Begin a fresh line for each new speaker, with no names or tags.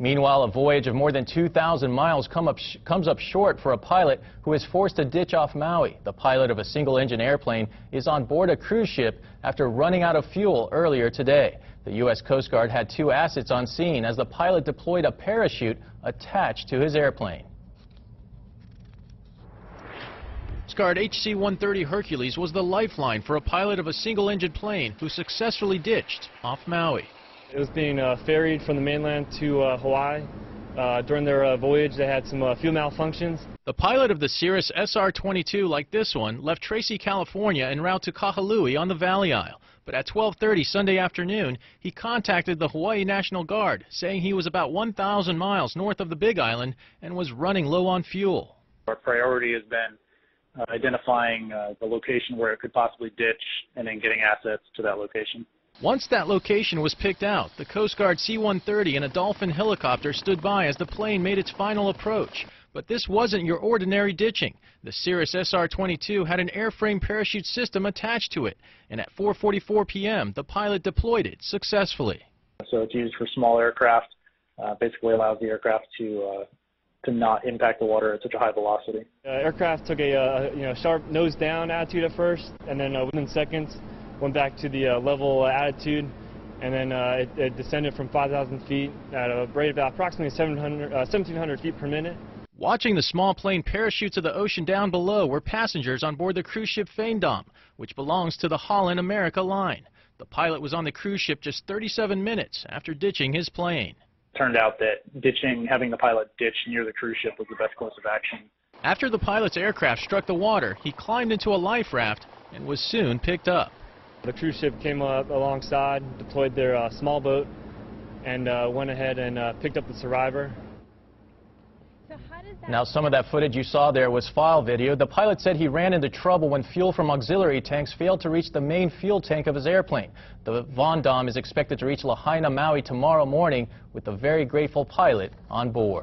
Meanwhile, a voyage of more than 2,000 miles comes up short for a pilot who is forced to ditch off Maui. The pilot of a single-engine airplane is on board a cruise ship after running out of fuel earlier today. The U.S. Coast Guard had 2 assets on scene as the pilot deployed a parachute attached to his airplane.
Coast Guard HC-130 Hercules was the lifeline for a pilot of a single-engine plane who successfully ditched off Maui.
It was being ferried from the mainland to Hawaii. During their voyage, they had some fuel malfunctions.
The pilot of the Cirrus SR-22, like this one, left Tracy, California en route to Kahului on the Valley Isle. But at 12:30 Sunday afternoon, he contacted the Hawaii National Guard, saying he was about 1,000 miles north of the Big Island and was running low on fuel.
Our priority has been identifying the location where it could possibly ditch and then getting assets to that location.
Once that location was picked out, the Coast Guard C-130 and a Dolphin helicopter stood by as the plane made its final approach. But this wasn't your ordinary ditching. The Cirrus SR-22 had an airframe parachute system attached to it, and at 4:44 p.m., the pilot deployed it successfully.
So it's used for small aircraft, basically allows the aircraft to not impact the water at such a high velocity.
Aircraft took a sharp nose down attitude at first, and then within seconds went back to the level attitude, and then it descended from 5,000 feet at a rate of about approximately 1,700 feet per minute.
Watching the small plane parachute to the ocean down below were passengers on board the cruise ship Faendam, which belongs to the Holland America line. The pilot was on the cruise ship just 37 minutes after ditching his plane.
It turned out that having the pilot ditch near the cruise ship was the best course of action.
After the pilot's aircraft struck the water, he climbed into a life raft and was soon picked up.
The cruise ship came up alongside, deployed their small boat, and went ahead and picked up the survivor.
Now, some of that footage you saw there was file video. The pilot said he ran into trouble when fuel from auxiliary tanks failed to reach the main fuel tank of his airplane. The Faendam is expected to reach Lahaina, Maui tomorrow morning with a very grateful pilot on board.